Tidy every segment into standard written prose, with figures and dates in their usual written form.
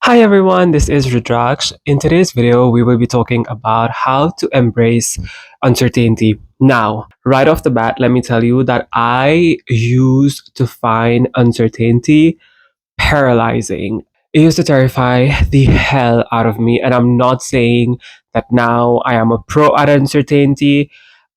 Hi everyone, this is Rudraksh. In today's video, we will be talking about how to embrace uncertainty. Now, right off the bat, let me tell you that I used to find uncertainty paralyzing. It used to terrify the hell out of me, and I'm not saying that now I am a pro at uncertainty.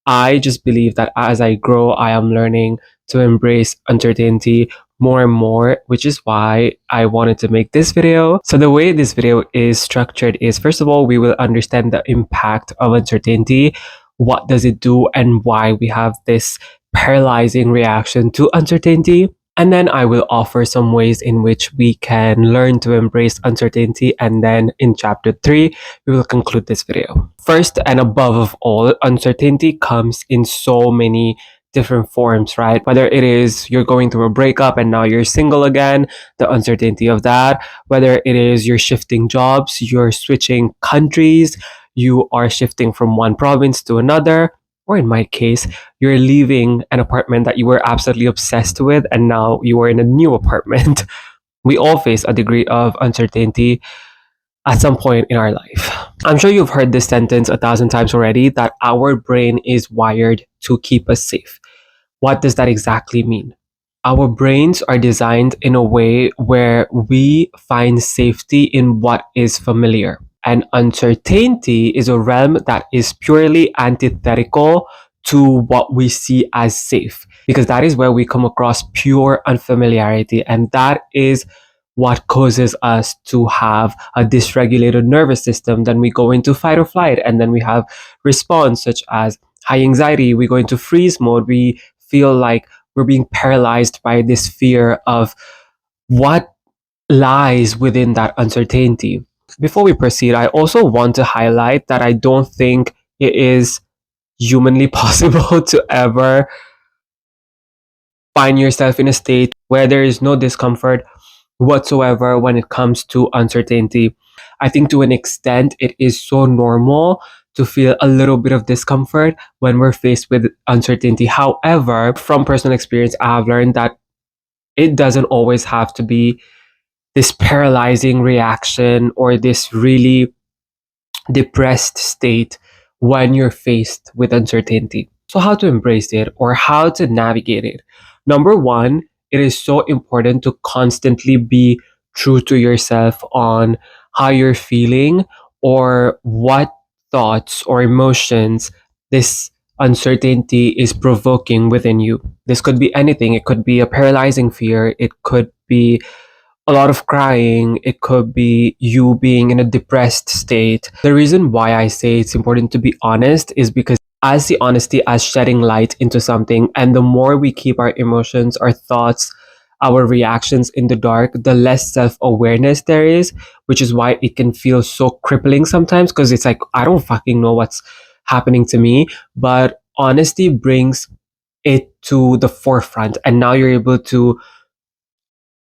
I just believe that as I grow, I am learning to embrace uncertainty more and more, which is why I wanted to make this video. So the way this video is structured is, first of all, we will understand the impact of uncertainty. What does it do and why we have this paralyzing reaction to uncertainty? And then I will offer some ways in which we can learn to embrace uncertainty. And then in chapter 3, we will conclude this video. First and above all, uncertainty comes in so many different forms, right? Whether it is you're going through a breakup and now you're single again, the uncertainty of that, whether it is you're shifting jobs, you're switching countries, you are shifting from one province to another, or in my case, you're leaving an apartment that you were absolutely obsessed with and now you are in a new apartment. We all face a degree of uncertainty at some point in our life. I'm sure you've heard this sentence 1,000 times already that our brain is wired to keep us safe. What does that exactly mean? Our brains are designed in a way where we find safety in what is familiar. And uncertainty is a realm that is purely antithetical to what we see as safe, because that is where we come across pure unfamiliarity. And that is what causes us to have a dysregulated nervous system. Then we go into fight or flight, and then we have response such as high anxiety. We go into freeze mode. We feel like we're being paralyzed by this fear of what lies within that uncertainty. Before we proceed, I also want to highlight that I don't think it is humanly possible to ever find yourself in a state where there is no discomfort whatsoever when it comes to uncertainty. I think to an extent, it is so normal to feel a little bit of discomfort when we're faced with uncertainty. However, from personal experience, I have learned that it doesn't always have to be this paralyzing reaction or this really depressed state when you're faced with uncertainty. So, how to embrace it or how to navigate it? Number one, it is so important to constantly be true to yourself on how you're feeling or what thoughts or emotions this uncertainty is provoking within you. This could be anything. It could be a paralyzing fear. It could be a lot of crying. It could be you being in a depressed state. The reason why I say it's important to be honest is because I see honesty as shedding light into something. And the more we keep our emotions, our thoughts, our reactions in the dark, the less self awareness there is, which is why it can feel so crippling sometimes because it's like, I don't fucking know what's happening to me. But honesty brings it to the forefront. And now you're able to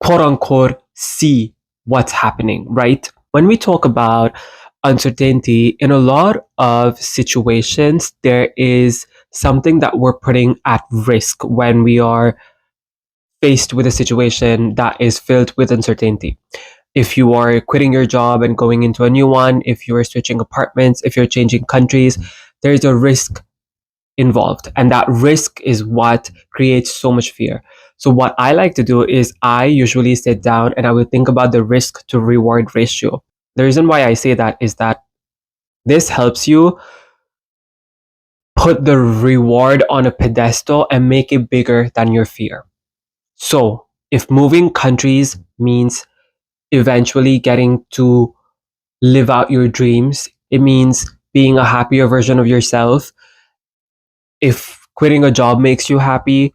quote unquote see what's happening, right? When we talk about uncertainty, in a lot of situations, there is something that we're putting at risk when we are faced with a situation that is filled with uncertainty. If you are quitting your job and going into a new one, if you are switching apartments, if you're changing countries, there's a risk involved. And that risk is what creates so much fear. So, what I like to do is I usually sit down and I will think about the risk to reward ratio. The reason why I say that is that this helps you put the reward on a pedestal and make it bigger than your fear. So, if moving countries means eventually getting to live out your dreams, it means being a happier version of yourself. If quitting a job makes you happy,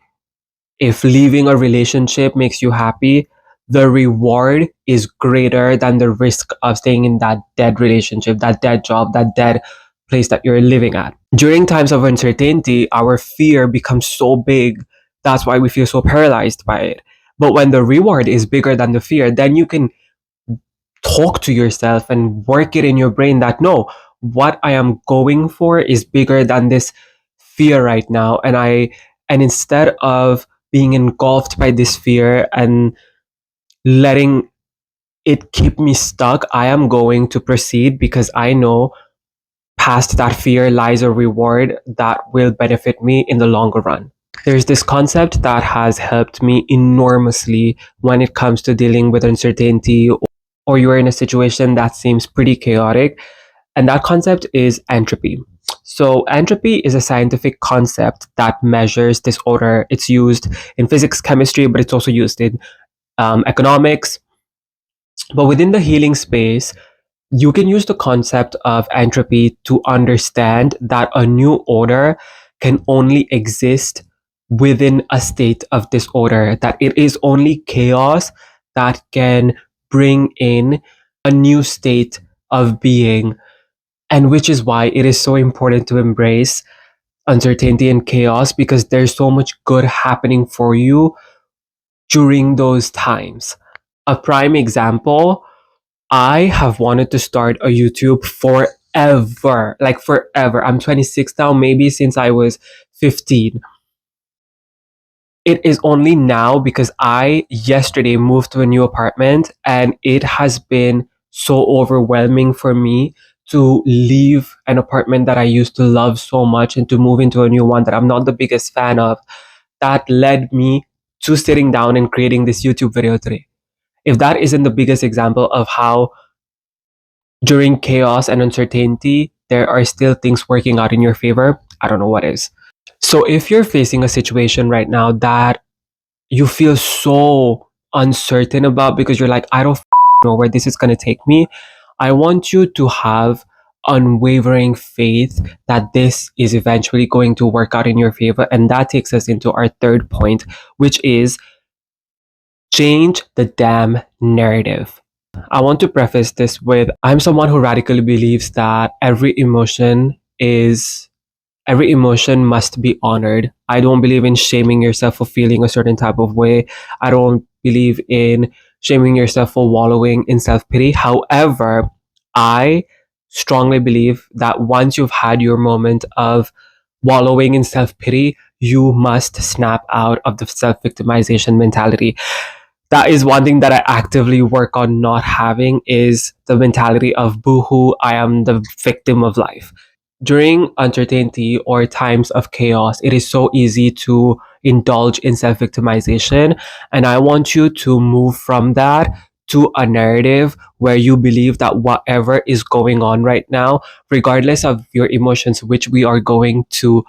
if leaving a relationship makes you happy, the reward is greater than the risk of staying in that dead relationship, that dead job, that dead place that you're living at. During times of uncertainty, our fear becomes so big. That's why we feel so paralyzed by it. But when the reward is bigger than the fear, then you can talk to yourself and work it in your brain that no, what I am going for is bigger than this fear right now. And instead of being engulfed by this fear and letting it keep me stuck, I am going to proceed because I know past that fear lies a reward that will benefit me in the longer run. There's this concept that has helped me enormously when it comes to dealing with uncertainty, or you're in a situation that seems pretty chaotic. And that concept is entropy. So, entropy is a scientific concept that measures disorder. It's used in physics, chemistry, but it's also used in economics. But within the healing space, you can use the concept of entropy to understand that a new order can only exist within a state of disorder, that it is only chaos that can bring in a new state of being. And which is why it is so important to embrace uncertainty and chaos, because there's so much good happening for you during those times. A prime example, I have wanted to start a YouTube forever, like forever. I'm 26 now, maybe since I was 15. It is only now because I yesterday moved to a new apartment and it has been so overwhelming for me to leave an apartment that I used to love so much and to move into a new one that I'm not the biggest fan of. That led me to sitting down and creating this YouTube video today. If that isn't the biggest example of how during chaos and uncertainty, there are still things working out in your favor, I don't know what is. So if you're facing a situation right now that you feel so uncertain about because you're like, I don't know where this is going to take me, I want you to have unwavering faith that this is eventually going to work out in your favor. And that takes us into our third point, which is change the damn narrative. I want to preface this with I'm someone who radically believes that every emotion must be honored. I don't believe in shaming yourself for feeling a certain type of way. I don't believe in shaming yourself for wallowing in self pity. However, I strongly believe that once you've had your moment of wallowing in self pity, you must snap out of the self victimization mentality. That is one thing that I actively work on not having, is the mentality of boohoo, I am the victim of life. During uncertainty or times of chaos, it is so easy to indulge in self victimization. And I want you to move from that to a narrative where you believe that whatever is going on right now, regardless of your emotions, which we are going to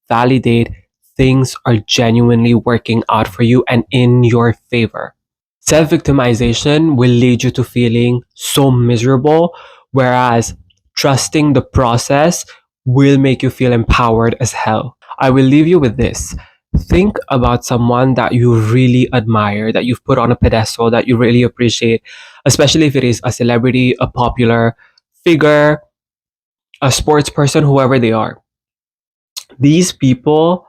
validate, things are genuinely working out for you and in your favor. Self victimization will lead you to feeling so miserable, whereas trusting the process will make you feel empowered as hell. I will leave you with this. Think about someone that you really admire, that you've put on a pedestal, that you really appreciate, especially if it is a celebrity, a popular figure, a sports person, whoever they are. These people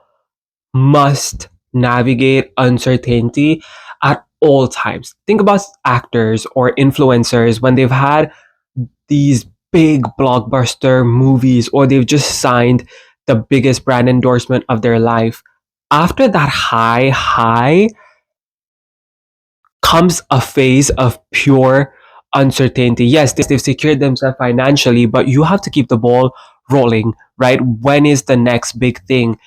must navigate uncertainty at all times. Think about actors or influencers when they've had these big blockbuster movies or they've just signed the biggest brand endorsement of their life. After that high comes a phase of pure uncertainty. Yes, they've secured themselves financially, but you have to keep the ball rolling, right? When is the next big thing?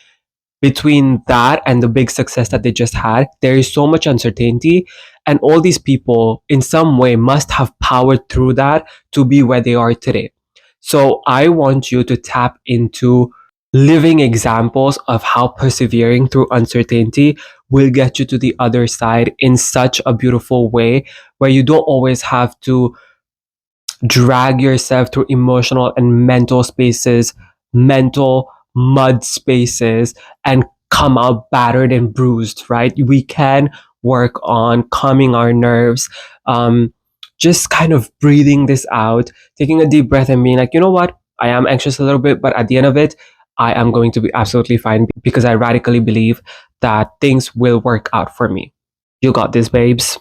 Between that and the big success that they just had, there is so much uncertainty. And all these people, in some way, must have powered through that to be where they are today. So I want you to tap into living examples of how persevering through uncertainty will get you to the other side in such a beautiful way, where you don't always have to drag yourself through emotional and mental spaces, mental mud spaces, and come out battered and bruised, right? We can work on calming our nerves, just kind of breathing this out, taking a deep breath and being like, you know what? I am anxious a little bit, but at the end of it, I am going to be absolutely fine because I radically believe that things will work out for me. You got this, babes.